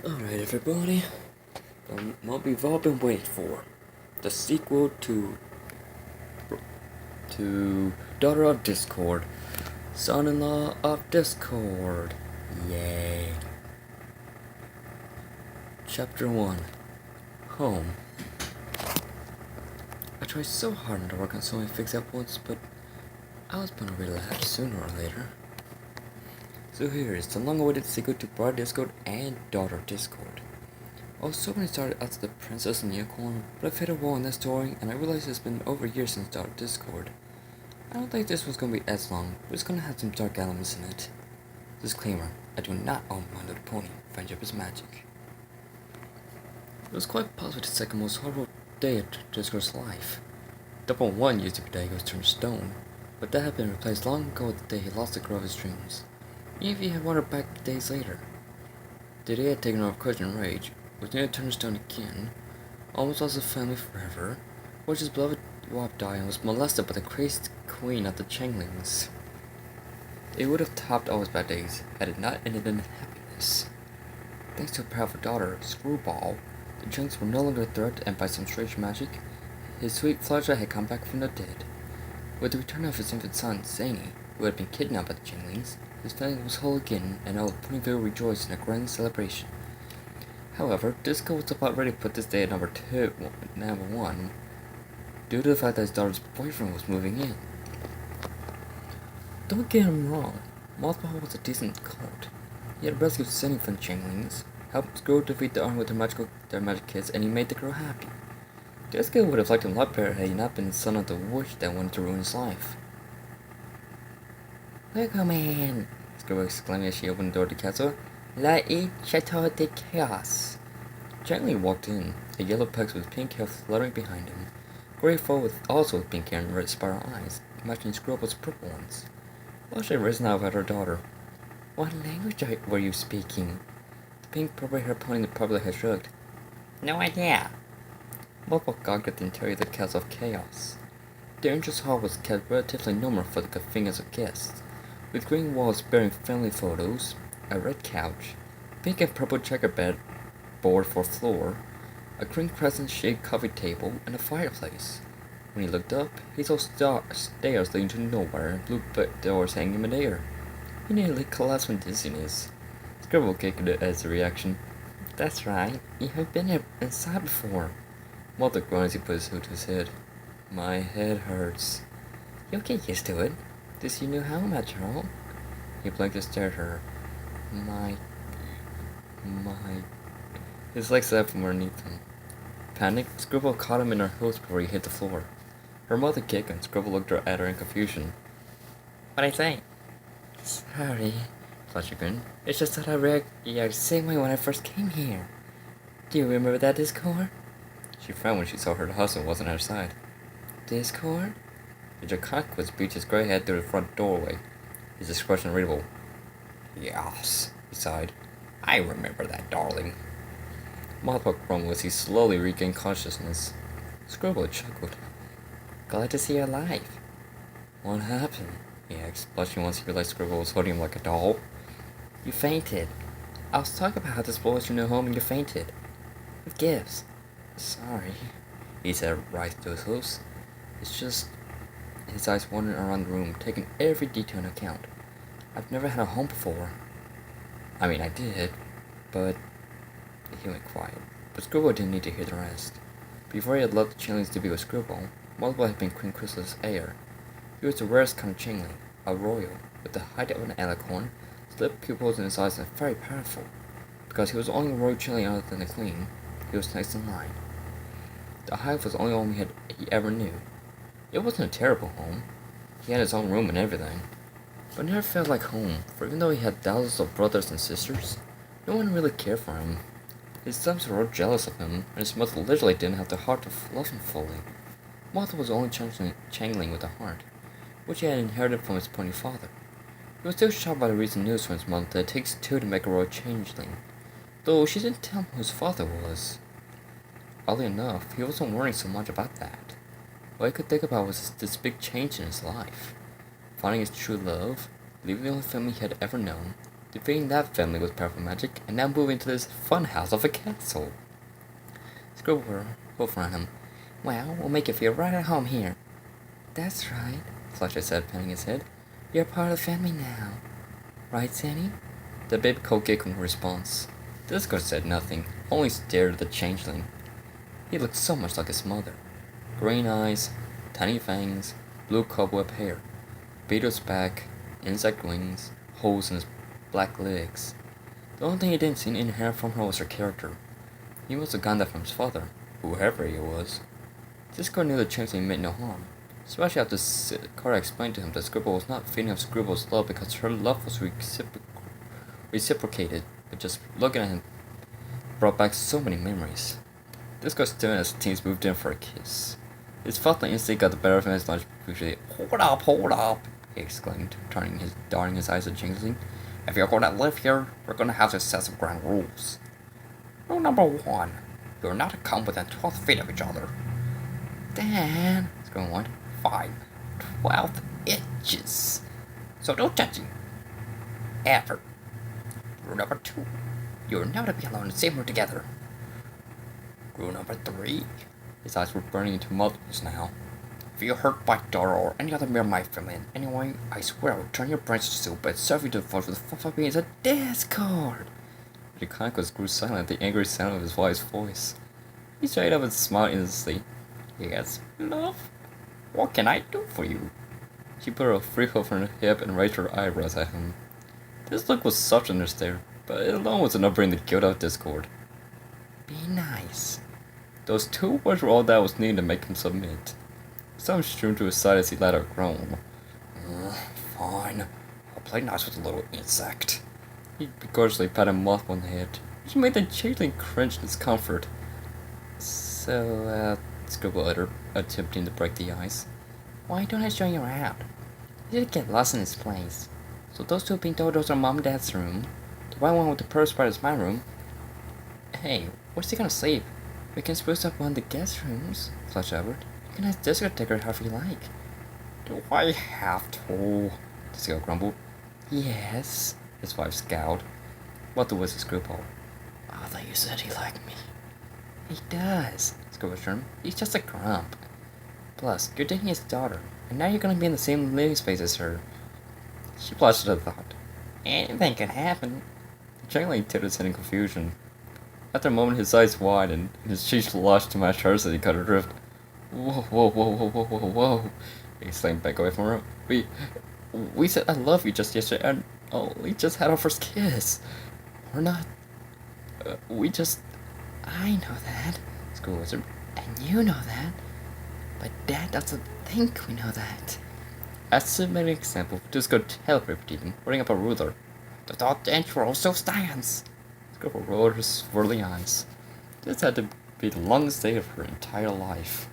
Alright everybody, what we've all been waiting for. The sequel to Daughter of Discord. Son-in-law of Discord. Yay. Chapter 1. Home. I tried so hard to work on so many fics at once, but I was bound to relapse sooner or later. So here is the long-awaited sequel to Bride Discord and Daughter Discord. I was so many started as the Princess and Unicorn, but I've hit a wall in that story, and I realized it's been over a year since Daughter Discord. I don't think this one's gonna be as long, but it's gonna have some dark elements in it. Disclaimer, I do not own My Little Pony. Friendship is magic. It was quite possibly the second most horrible day of Discord's life. Double One used to be the day he was turned stone, but that had been replaced long ago with the day he lost the girl of his dreams. Evie had won her back days later. The day had taken off courage and rage, was nearly turned stone again, almost lost his family forever, watched his beloved wife die, and was molested by the crazed queen of the Changelings. It would have topped all his bad days, had it not ended in happiness. Thanks to a powerful daughter, Screwball, the Changelings were no longer a threat, and by some strange magic, his sweet flashlight had come back from the dead. With the return of his infant son, Zany, who had been kidnapped by the Changelings, his family was whole again, and all of Ponyville rejoiced in a grand celebration. However, Disco was about ready to put this day at number 1, due to the fact that his daughter's boyfriend was moving in. Don't get him wrong, Mothball was a decent cult. He had rescued Sunny from the Changelings, helped Screw defeat the army with their magic kids, and he made the girl happy. Disco would have liked him a lot better had he not been the son of the witch that wanted to ruin his life. "Welcome in!" Screw exclaimed as she opened the door to the castle. "La Chateau de Chaos." Changeling walked in, a yellow pug with pink hair fluttering behind him, gray fur also with pink hair and red spiral eyes, matching Scrub's purple ones. While she had risen out at her daughter. "What language were you speaking?" The pink purple-haired pony in the purple had shrugged. "No idea." Mothball gawked at the interior of the Castle of Chaos. The entrance hall was kept relatively normal for the convenience of guests, with green walls bearing family photos, a red couch, pink and purple checkerboard for floor, a green crescent-shaped coffee table, and a fireplace. When he looked up, he saw stairs leading to nowhere and blue doors hanging in midair. He nearly collapsed from dizziness. Scribble giggled as a reaction. "That's right, you haven't been inside before." Mother groaned as he put his hood to his head. "My head hurts." "You'll get used to it. This your new home after all." He blinked and stared at her. My... His legs left from underneath him. Panicked, Scribble caught him in her hooves before he hit the floor. Her mother kicked and Scribble looked at her in confusion. "What'd I say?" "Sorry," Fletcher grinned. "It's just that I reacted the same way when I first came here. Do you remember that Discord?" She frowned when she saw her husband wasn't at her side. "Discord?" The Jaconquist beat his gray head through the front doorway, his expression readable. "Yes," he sighed. "I remember that, darling." Mothball grumbled as he slowly regained consciousness. Scribble chuckled. "Glad to see you alive." "What happened?" he asked, blushing once he realized Scribble was holding him like a doll. "You fainted. I was talking about how this was your new home and you fainted. With gifts." "Sorry," he said, rising to his hooves. "It's just..." His eyes wandered around the room, taking every detail into account. "I've never had a home before. I mean, I did, but..." He went quiet, but Scribble didn't need to hear the rest. Before he had left the Changelings to be with Scribble, Mothball had been Queen Chrysalis' heir. He was the rarest kind of Changeling, a royal, with the height of an alicorn, slit pupils in his eyes, and very powerful. Because he was the only royal Changeling other than the Queen, he was next in line. The hive was the only home he ever knew. It wasn't a terrible home. He had his own room and everything. But it never felt like home, for even though he had thousands of brothers and sisters, no one really cared for him. His sons were all jealous of him, and his mother literally didn't have the heart to love him fully. Martha was the only Changeling with a heart, which he had inherited from his pony father. He was still shocked by the recent news from his mother that it takes two to make a royal Changeling, though she didn't tell him who his father was. Oddly enough, he wasn't worrying so much about that. All he could think about was this big change in his life. Finding his true love, leaving the only family he had ever known, defeating that family with powerful magic, and now moving to this fun house of a castle. Scribble over on him. Well, we'll make you feel right at home here. That's right, Fletcher said, patting his head. You're part of the family now. Right, Sandy? The baby called giggled in response. Discord said nothing, only stared at the changeling. He looked so much like his mother. Green eyes, tiny fangs, blue cobweb hair, beetle's back, insect wings, holes in his black legs. The only thing he didn't see inherent from her was her character. He must have gotten that from his father, whoever he was. Discord knew the changeling meant no harm, especially after Cora explained to him that Scribble was not feeding off Scribble's love because her love was reciprocated, but just looking at him brought back so many memories. Discord stood as the teens moved in for a kiss. His father instantly got the better of him as lunch usually. Hold up, he exclaimed, darting his eyes at Changeling. If you're going to live here, we're going to have to set some ground rules. Rule number 1, you're not to come within 12 feet of each other. Dan, Scribble whined. Fine, 12 inches. So no touching. Ever. Rule number 2, you're not to be alone in the same room together. Rule number 3, his eyes were burning into multiples now. If you hurt my daughter or any other member of my family in any way, I swear I will turn your brains to soup and serve you to the force with 5 beans a Discord. The conquest grew silent at the angry sound of his wife's voice. He straightened up and smiled innocently. Yes, love? What can I do for you? She put her free hook on her hip and raised her eyebrows at him. This look was such an stare, but it alone was enough to bring the guilt out of Discord. Be nice. Those 2 words were all that was needed to make him submit. Some streamed to his side as he let out a groan. Fine. I'll play nice with the little insect. He begrudgingly patted Moth on the head, which made the changeling cringe in discomfort. So, Scribble uttered, attempting to break the ice. Why don't I show you around? You did get lost in this place. So those 2 pink dodos are Mom and Dad's room. The white one with the purse part is my room. Hey, where's he gonna sleep? We can spruce up one of the guest rooms, Fletch offered. You can ask Disco to decorate however you like. Do I have to? Disco grumbled. Yes, his wife scowled. What was his screwball? I thought you said he liked me. He does, Scribble assured him. He's just a grump. Plus, you're dating his daughter, and now you're gonna be in the same living space as her. She blushed at the thought. Anything could happen. The changeling tipped his head in confusion. After a moment, his eyes widened, and his cheeks flushed to match hers as he cut adrift. Whoa, whoa, whoa, whoa, whoa, whoa, whoa, he exclaimed back away from her. We said I love you just yesterday, and we just had our first kiss. We're not, I know that, School Wizard, and you know that, but Dad doesn't think we know that. As a an example, just go teleporting, holding up a ruler. The thought danger also stands. Scribble rolled her swirly eyes. This had to be the longest day of her entire life.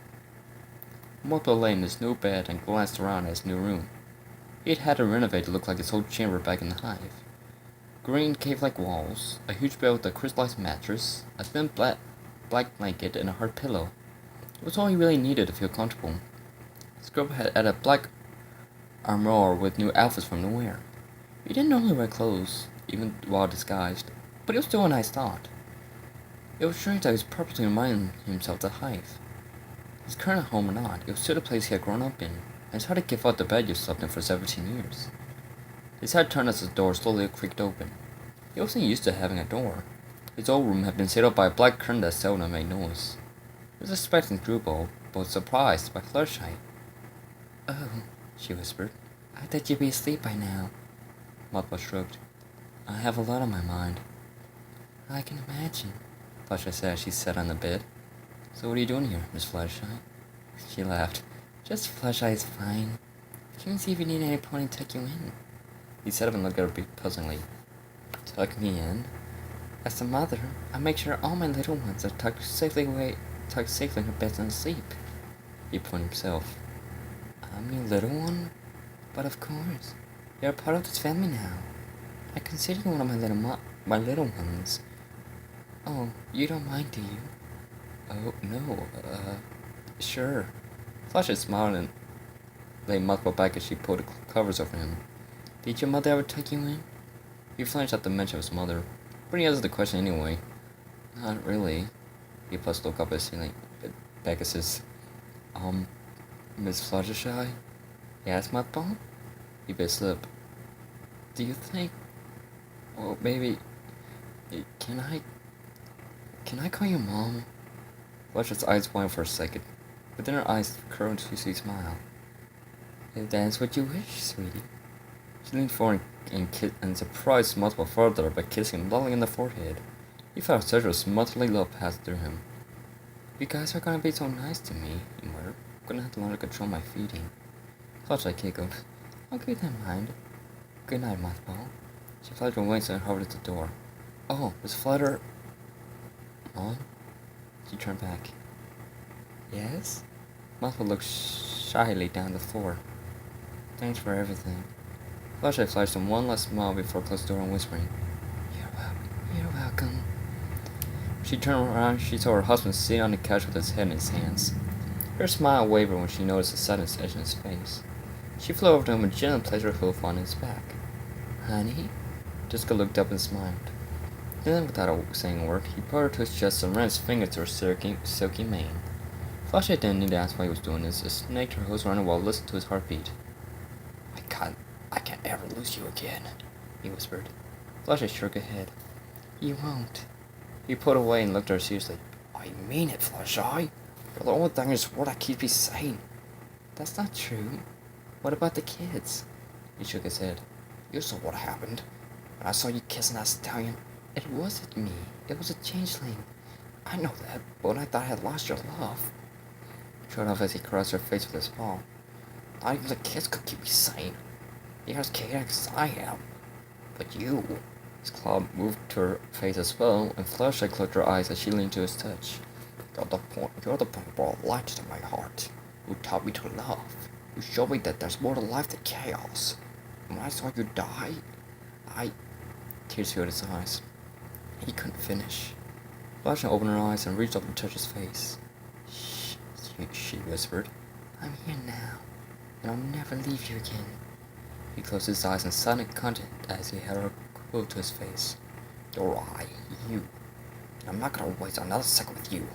Morphle lay in his new bed and glanced around at his new room. He had had it renovated to look like his whole chamber back in the hive. Green cave-like walls, a huge bed with a crystallized mattress, a thin black blanket, and a hard pillow. It was all he really needed to feel comfortable. Scribble had added a black armor with new outfits for him to wear. He didn't normally wear clothes, even while disguised, but it was still a nice thought. It was strange that he was purposely reminding himself of the hive. His current home or not, it was still the place he had grown up in, and it's hard to give up the bed you slept in for 17 years. His head turned as the door slowly creaked open. He wasn't used to having a door. His old room had been sealed by a black curtain that seldom made noise. He was expecting Drewball, but was surprised by Fluttershy. Oh, she whispered. I thought you'd be asleep by now. Mothball shrugged. I have a lot on my mind. I can imagine, Fluttershy said as she sat on the bed. So what are you doing here, Miss Fluttershy? She laughed. Just Fluttershy is fine. Check and see if you need any pony to tuck you in. He sat up and looked at her puzzlingly. Tuck me in? As a mother, I make sure all my little ones are tucked safely in their beds and asleep. He pointed himself. I'm your little one? But of course, you're a part of this family now. I consider you one of my little ones. Oh, you don't mind, do you? Oh, no, sure. Fluttershy smiled and lay Mothball back as she pulled the covers over him. Did your mother ever tuck you in? He flinched at the mention of his mother, but he answered the question anyway. Not really. He plus looked up at the ceiling. Pegasus. Miss Fluttershy? Yes, my bone? He bit his lip. Do you think... Well, maybe... Can I call you Mom? Fluttershy's eyes widened for a second, but then her eyes curled into a sweet smile. If that's what you wish, sweetie. She leaned forward and surprised multiple further by kissing him lightly on the forehead. He felt a surge of motherly love pass through him. You guys are gonna be so nice to me, he murmured. I'm gonna have to learn to control my feeding. Fluttershy giggled. I'll keep that in mind. Good night, Mothball. She fluttered her wings and hovered at the door. Oh, Miss Flutter... Mom? She turned back. Yes? Mothball looked shyly down the floor. Thanks for everything. Fluttershy flashed him one last smile before closing the door and whispering, You're welcome. She turned around. She saw her husband sitting on the couch with his head in his hands. Her smile wavered when she noticed the sadness etched in his face. She flew over to him and gently placed her hoof on his back. Honey? Jessica looked up and smiled. Then, without saying a word, he put her to his chest and ran his fingers through her silky mane. Fluttershy didn't need to ask why he was doing this, just snaked her hose around him while listening to his heartbeat. I can't ever lose you again, he whispered. Fluttershy shook her head. You won't. He pulled away and looked at her seriously. I mean it, Fluttershy. You're the only thing in this world I keep me sane. That's not true. What about the kids? He shook his head. You saw what happened. When I saw you kissing that stallion, it wasn't me. It was a changeling. I know that, but when I thought I had lost your love. He showed off as he caressed her face with his paw. Not even the kids could keep me sane. You're as chaotic as I am. But you... His claw moved to her face as well, and Fluttershy closed her eyes as she leaned to his touch. You're the point brought light to my heart. You taught me to love. You showed me that there's more to life than chaos. And when I saw you die, Tears filled his eyes. He couldn't finish. Fluttershy opened her eyes and reached up to touch his face. Shh, she whispered. I'm here now, and I'll never leave you again. He closed his eyes in silent content as he held her close to his face. You're you. And I'm not gonna waste another second with you.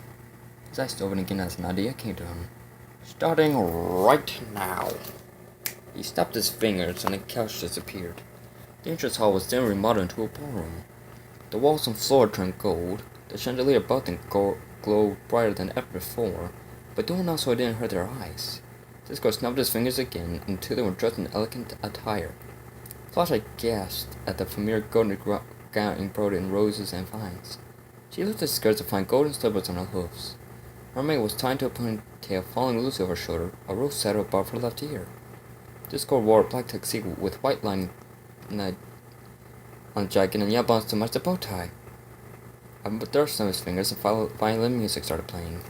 His eyes opened again as an idea came to him. Starting right now. He snapped his fingers and the couch disappeared. The entrance hall was then remodeled into a ballroom. The walls and floor turned gold. The chandelier above them glowed brighter than ever before, but doing that so it didn't hurt their eyes. Disco snapped his fingers again until they were dressed in elegant attire. Fluttershy gasped at the familiar golden gown embroidered in roses and vines. She lifted her skirts to find golden slippers on her hoofs. Her maid was tied to a ponytail falling loose over her shoulder, a rose saddle above her left ear. Disco wore a black tuxedo with white lining on the jacket and yellow buttons to match the bow tie. A thirst on his fingers and violin music started playing.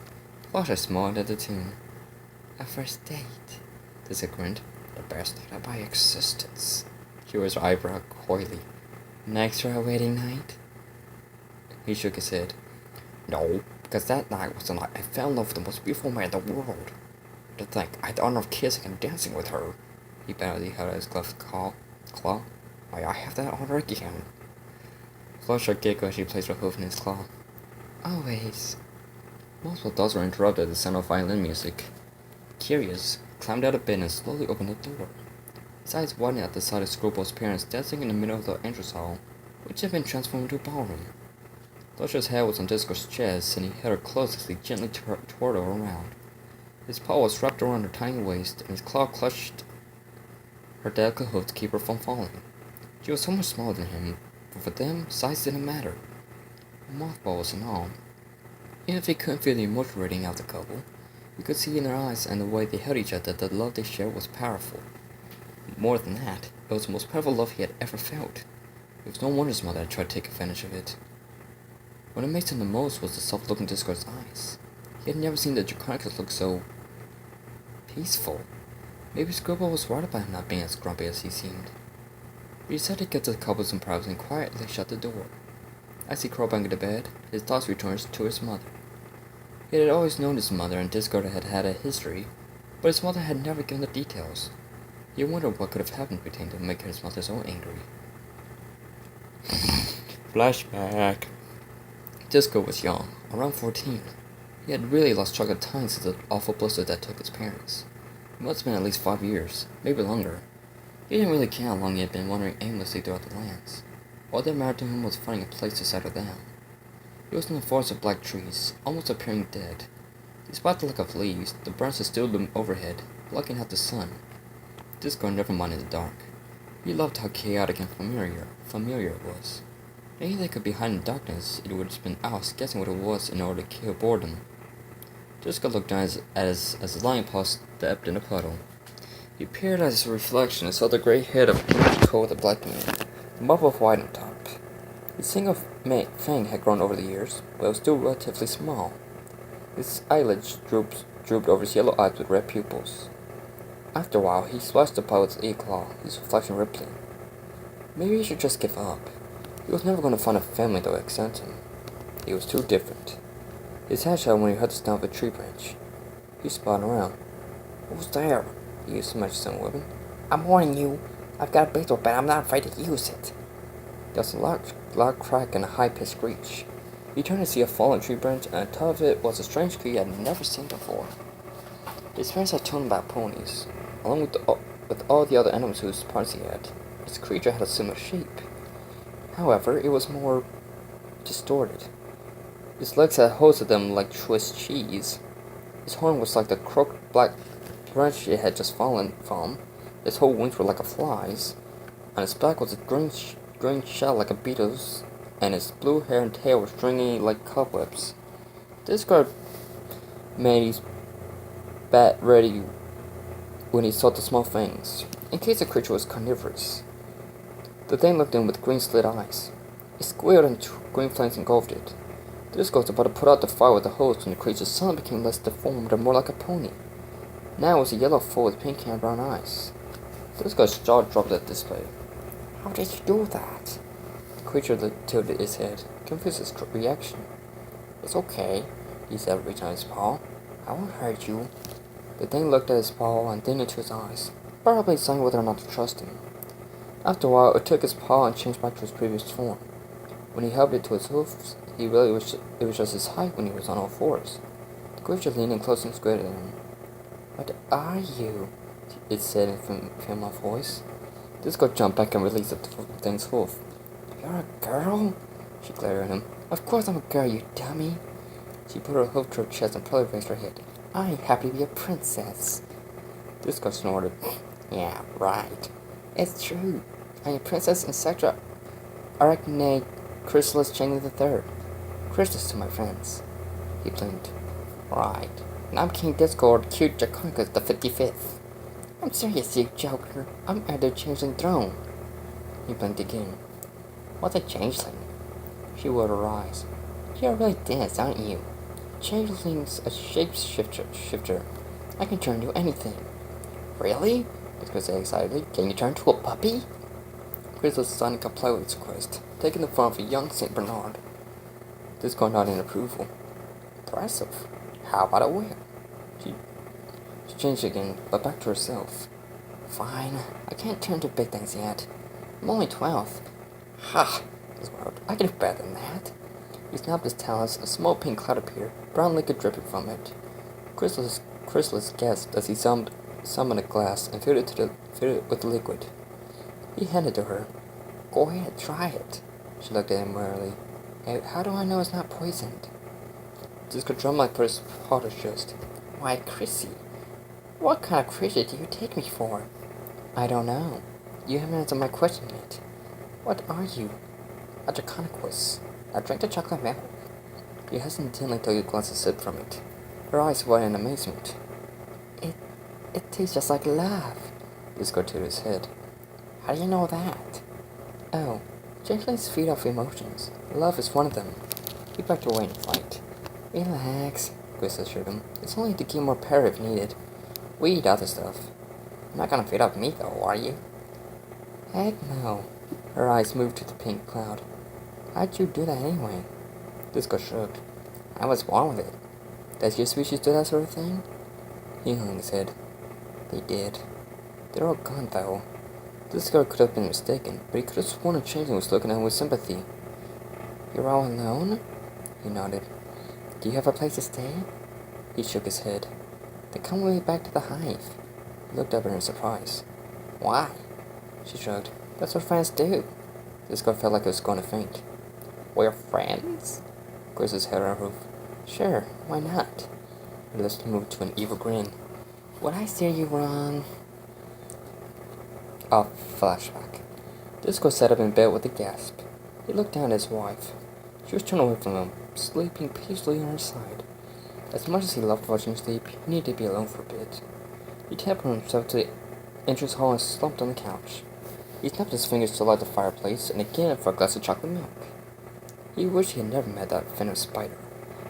Fluttershy smiled at the tune. A first date, Disco grinned. The best night of my existence. She raised her eyebrow coyly. Next for a wedding night? He shook his head. No, because that night was the night I fell in love with the most beautiful man in the world. To think I had the honor of kissing and dancing with her. He badly held out his gloved claw. May I have that honor again? Fluttershy giggled as she placed her hoof in his claw. Always. Multiple thoughts were interrupted at the sound of violin music. Curious, climbed out of bed and slowly opened the door. His eyes widened at the sight of Screwball's parents dancing in the middle of the entrance hall, which had been transformed into a ballroom. Fluttershy's head was on Disco's chest, and he held her close as he gently twirled her around. His paw was wrapped around her tiny waist, and his claw clutched her delicate hoof to keep her from falling. She was so much smaller than him, but for them, size didn't matter. A mothball was in all. Even if he couldn't feel the emotion radiating out the couple, he could see in their eyes and the way they held each other that the love they shared was powerful. More than that, it was the most powerful love he had ever felt. It was no wonder his mother had tried to take advantage of it. What amazed him the most was the soft look in Disco's eyes. He had never seen the Draconicus look so peaceful. Maybe Screwball was right about him not being as grumpy as he seemed. He decided to get to the couple some privacy and quietly shut the door. As he crawled back into bed, his thoughts returned to his mother. He had always known his mother and Disco had had a history, but his mother had never given the details. He wondered what could have happened between them to make his mother so angry. Flashback. Disco was young, around 14. He had really lost track of time since the awful blizzard that took his parents. It must have been at least 5 years, maybe longer. He didn't really care how long he had been wandering aimlessly throughout the lands. All that mattered to him was finding a place to settle down. He was in a forest of black trees, almost appearing dead. Despite the lack of leaves, the branches still loomed overhead, blocking out the sun. Disco never minded the dark. He loved how chaotic and familiar it was. Maybe they could be hiding in darkness, it would have been hours guessing what it was in order to kill boredom. Disco looked down as the lion paw stepped in a puddle. He peered at his reflection and saw the gray head of a coat with a black mane, the mop of white on top. His single fang had grown over the years, but it was still relatively small. His eyelids drooped over his yellow eyes with red pupils. After a while, he splashed the pile with his e-claw, his reflection rippling. Maybe he should just give up. He was never going to find a family that would accept him. He was too different. His head shot when he heard the sound of a tree branch. He spun around. "Who's there?" he smashed some weapon. "I'm warning you. I've got a baseball bat. I'm not afraid to use it." There was a loud crack and a high-pitched screech. He turned to see a fallen tree branch, and on top of it was a strange creature he had never seen before. His parents had told him about ponies, along with all the other animals whose parts he had. This creature had a similar shape. However, it was more distorted. His legs had holes in them like Swiss cheese. His horn was like the crooked black branch it had just fallen from. His whole wings were like a fly's. On his back was a green shell like a beetle's, and his blue hair and tail were stringy like cobwebs. This guard made his bat ready when he saw the small fangs, in case the creature was carnivorous. The thing looked in with green slit eyes. It squealed and green flames engulfed it. Disco was about to put out the fire with the hose when the creature suddenly became less deformed and more like a pony. Now it was a yellow foal with pink and brown eyes. Disco's jaw dropped at display. "How did you do that?" The creature tilted his head, confused his reaction. "It's okay," he said, reaching out his paw. "I won't hurt you." The thing looked at his paw and then into his eyes, probably deciding whether or not to trust him. After a while, it took his paw and changed back to his previous form. When he held it to his hoofs, he realized it was just his height when he was on all fours. The creature leaned in close and squared at him. "What are you?" it said in a female voice. Disco jumped back and released the thing's hoof. "You're a girl?" She glared at him. "Of course I'm a girl, you dummy." She put her hoof to her chest and proudly raised her head. "I'm happy to be a princess." Disco snorted. "Yeah, right. It's true. I'm a princess Insectra Arachne Chrysalis Changly III. Chrysalis to my friends." He blinked. "Right. And I'm King Discord Cute Jaconicus the 55th. I'm serious, you joker. I'm either changeling throne." He blinked again. "What's a changeling?" She rolled her eyes. "You're really dense, aren't you? Changeling's a shapeshifter. I can turn into anything." "Really?" Disco said excitedly. "Can you turn into a puppy?" Chrysalis decided to comply with his request, taking the form of a young Saint Bernard. Disco nodded in approval. "Impressive. How about a whale?" She changed again, but back to herself. "Fine. I can't turn to big things yet. I'm only 12. Ha! He growled. "I can do better than that." He snapped his talons, a small pink cloud appeared, brown liquid dripping from it. Chrysalis gasped as he summoned a glass and filled it with liquid. He handed it to her. "Go ahead, try it." She looked at him warily. "Hey, how do I know it's not poisoned?" Disco drummed like put his paw to his chest. "Why, Chrissy, what kind of creature do you take me for?" "I don't know. You haven't answered my question yet. What are you?" "A Draconicus. Now drink the chocolate milk." He hesitantly took a glass and sipped from it. Her eyes wide in amazement. It tastes just like love." Disco tilted his head. "How do you know that?" "Oh, changelings feed off emotions. Love is one of them." He backed away in fight. "Relax," Chris assured him. "It's only to keep more power if needed. We eat other stuff. You're not gonna feed off me though, are you?" "Heck no." Her eyes moved to the pink cloud. "How'd you do that anyway?" Disco shrugged. "I was born with it. Does your species do that sort of thing?" He hung his head. "They did. They're all gone though. This guy could have been mistaken, but he could have sworn a changeling was looking at him with sympathy. You're all alone? He nodded. Do you have a place to stay? He shook his head. Then come with me back to the hive. He looked up at her in surprise. Why? She shrugged. That's what friends do. This girl felt like he was going to faint. We're friends? Quizzed his head on her roof. Sure, why not? Her lips moved to an evil grin. Would I steer you wrong? A flashback. Disco sat up in bed with a gasp. He looked down at his wife. She was turned away from him, sleeping peacefully on her side. As much as he loved watching sleep, he needed to be alone for a bit. He tapped himself to the entrance hall and slumped on the couch. He snapped his fingers to light the fireplace and again for a glass of chocolate milk. He wished he had never met that venomous spider.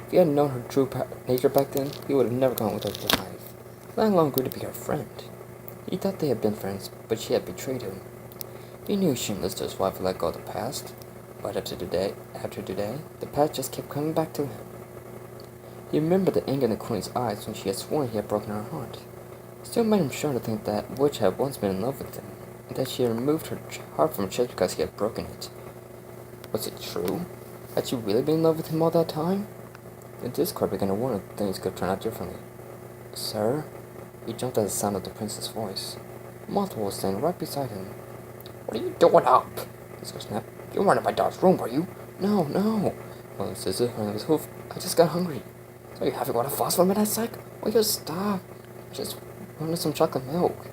If he had known her true nature back then, he would have never gone with her to the hive, let alone agreed to be her friend. He thought they had been friends, but she had betrayed him. He knew he shouldn't listen to his wife and let go of the past, but after today, the past just kept coming back to him. He remembered the anger in the queen's eyes when she had sworn he had broken her heart. It still made him shudder to think that witch had once been in love with him, and that she had removed her heart from her chest because he had broken it. Was it true? Had she really been in love with him all that time? The Discord began to wonder if things could turn out differently. Sir? He jumped at the sound of the prince's voice. Mothra was standing right beside him. What are you doing up? Discord snapped. You weren't in my dog's room, were you? No. Well, Scissor, when his hoof, I just got hungry. So you haven't got a fuss for midnight psych? Will you stop? Just wanted some chocolate milk.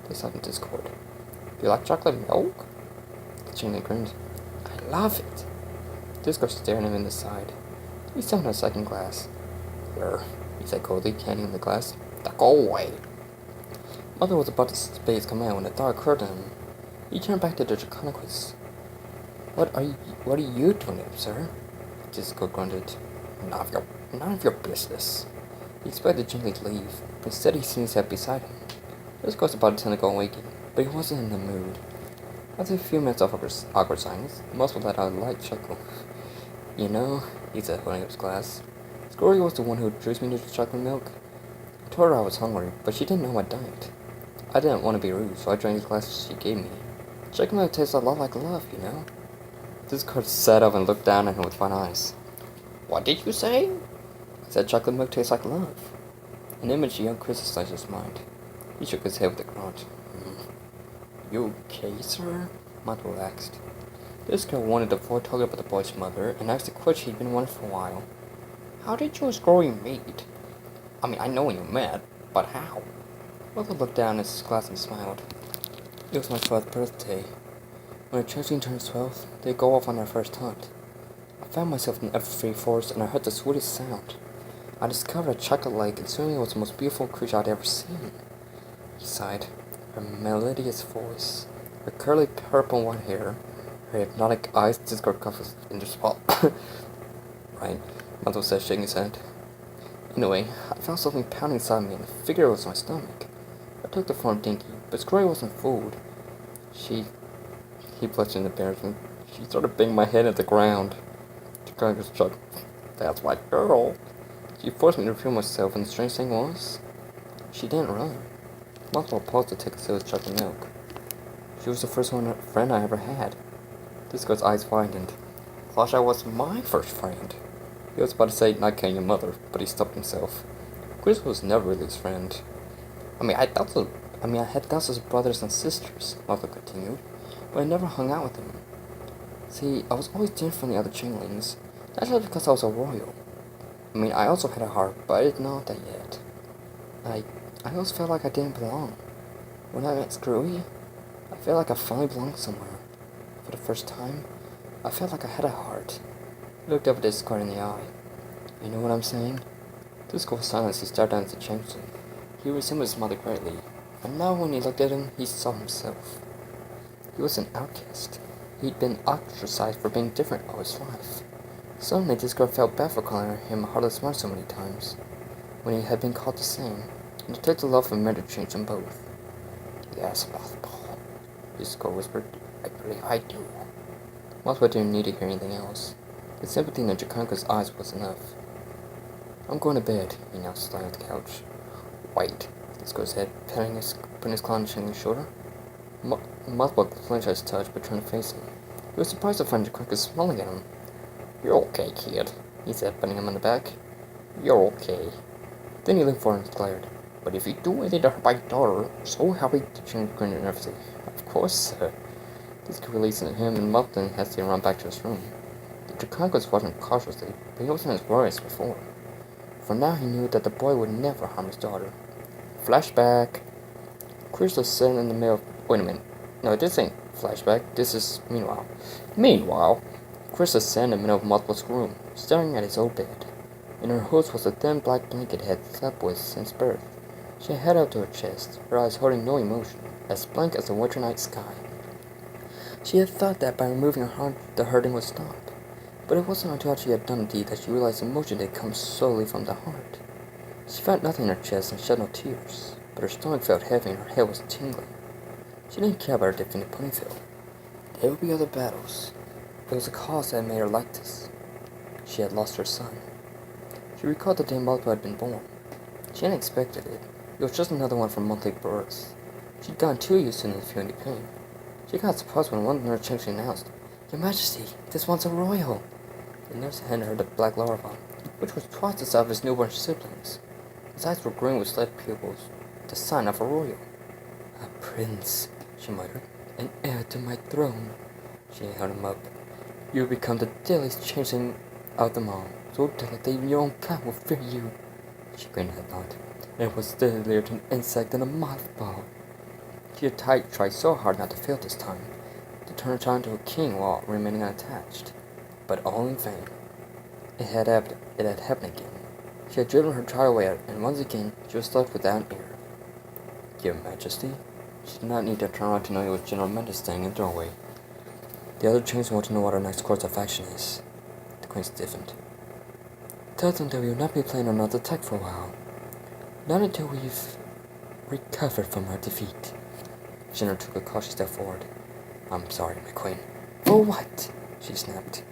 They said in Discord. Do you like chocolate milk? The changeling grinned. I love it. Discord stared him in the side. He summoned a second glass. Here, he said coldly, handing him the glass. Now go away. Mother was about to disobey his command when a thought occurred to him. He turned back to the Draconicus. What are you doing here, sir? Discord grunted. None of your business. He expected gently to leave, but instead he seen his head beside him. Discord was about to tend to go away, but he wasn't in the mood. After a few minutes of awkward silence, Muscle let out a light chuckle. You know, he said, holding up his glass, Scory was the one who introduced me to chocolate milk. I told her I was hungry, but she didn't know my diet. I didn't want to be rude, so I drank the glass she gave me. Chocolate milk tastes a lot like love, you know? Discord sat up and looked down at him with fun eyes. What did you say? I said chocolate milk tastes like love. An image of young crystallized his mind. He shook his head with a grunt. You okay, sir? Matt relaxed. This girl wanted to avoid talking about the boy's mother and asked a question he'd been wanting for a while. How did you and Scory meet? I mean, I know when you met, but how? Mother looked down at his glass and smiled. It was my 12th birthday. When a changeling turns 12, they go off on their first hunt. I found myself in the free forest and I heard the sweetest sound. I discovered a chocolate lake and soon it was the most beautiful creature I'd ever seen. He sighed. Her melodious voice, her curly purple and white hair, her hypnotic eyes, Discord cuffs in the spot. Right, Mother said, shaking his head. Anyway, I felt something pounding inside me and I figured it was my stomach. I took the form Dinky, but Scory wasn't fooled. He blushed in embarrassment. She started banging my head at the ground. The guy was chuckled. That's my girl. She forced me to reveal myself, and the strange thing was, she didn't run. Mother paused to take a sip of chocolate milk. She was the first friend I ever had. This girl's eyes widened. Thought I was my first friend. He was about to say, not killing your mother, but he stopped himself. Chris was never really his friend. I had thousands of brothers and sisters, Mother continued, but I never hung out with them. See, I was always different from the other changelings, not just because I was a royal. I also had a heart, but I didn't know that yet. I always felt like I didn't belong. When I met Screwy, I felt like I finally belonged somewhere. For the first time, I felt like I had a heart. He looked up at Discord in the eye. You know what I'm saying? Discord was silent as he stared down at the changeling. He resembled his mother greatly, and now when he looked at him, he saw himself. He was an outcast. He'd been ostracized for being different all his life. Suddenly, Discord felt bad for calling him a heartless man so many times, when he had been called the same, and it took the love of men to change them both. Yes, Mothball, Discord whispered. I believe I do. Mothball didn't need to hear anything else. The sympathy in the Draconicus eyes was enough. I'm going to bed, he announced, lying on the couch. Wait, Discord said, putting his claw on Changeling's shoulder. Mothball flinched at his touch but turned to face him. He was surprised to find Jaquanka smiling at him. "You're okay, kid," he said, patting him on the back. "You're okay." Then he leaned forward and glared. "But if you do anything to hurt my daughter, so help me," Jaquanka grinned nervously. "Of course, sir." This could release him and Muffin hastily run back to his room. The Jaquanka was watching cautiously, but he wasn't as worried as before. For now he knew that the boy would never harm his daughter. Flashback. Chris was sitting in the middle of... Wait a minute. No, this ain't flashback. This is meanwhile. Meanwhile, Chris was sitting in the middle of Multiple's room, staring at his old bed. In her host was a thin black blanket he had slept with since birth. She had head up to her chest, her eyes holding no emotion, as blank as the winter night sky. She had thought that by removing her heart, the hurting would stop. But it wasn't until she had done the deed that she realized emotion did come solely from the heart. She felt nothing in her chest and shed no tears, but her stomach felt heavy and her head was tingling. She didn't care about her defeated Ponyville. There would be other battles. It was a cause that made her like this. She had lost her son. She recalled the day Multiple had been born. She hadn't expected it. It was just another one from monthly births. She'd gotten too used to not feeling the pain. She got surprised when one nurse gently announced, "Your Majesty, this one's a royal." The nurse handed her the black larva, which was twice the size of his newborn siblings. His eyes were green with slit pupils, the sign of a royal. "A prince," she muttered, "an heir to my throne." She held him up. "You will become the deadliest changeling of them all, so deadly that even your own kind will fear you." She grinned at that, and it was deadlier to an insect than a mothball. She had tried so hard not to fail this time, to turn her child into a king while remaining unattached, but all in vain. It had happened again. She had driven her child away, and once again she was left without an heir. "Your Majesty?" She did not need to turn around to know it was General Mendes standing in the doorway. "The other chains want to know what our next course of action is." The Queen stiffened. "Tell them that we will not be playing another attack for a while. Not until we've recovered from our defeat." Jenner took a cautious step forward. "I'm sorry, my queen." "For what?" she snapped.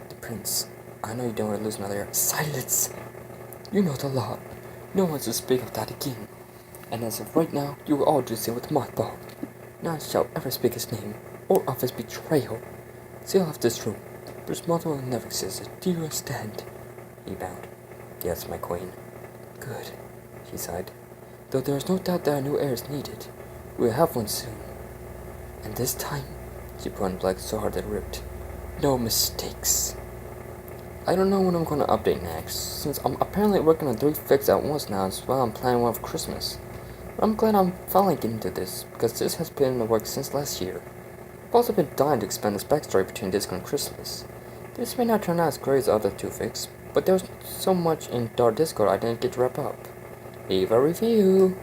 "The prince. I know you don't want to lose another." "Silence! You know the law. No one should speak of that again. And as of right now, you will all do the same with Mothball. None shall ever speak his name, or of his betrayal. Seal off this room. Bruce Mothball will never exist. Do you understand?" He bowed. "Yes, my queen." "Good," she sighed. "Though there is no doubt that a new heir is needed. We'll have one soon. And this time," she put on black so hard that it ripped, "no mistakes." I don't know when I'm going to update next, since I'm apparently working on 3 fics at once now as well. I'm planning one for Christmas. But I'm glad I'm finally getting to this, because this has been in the works since last year. I've also been dying to expand this backstory between Disco and Chrysalis. This may not turn out as great as the other 2 fics, but there was so much in Dark Discord I didn't get to wrap up. Leave a review!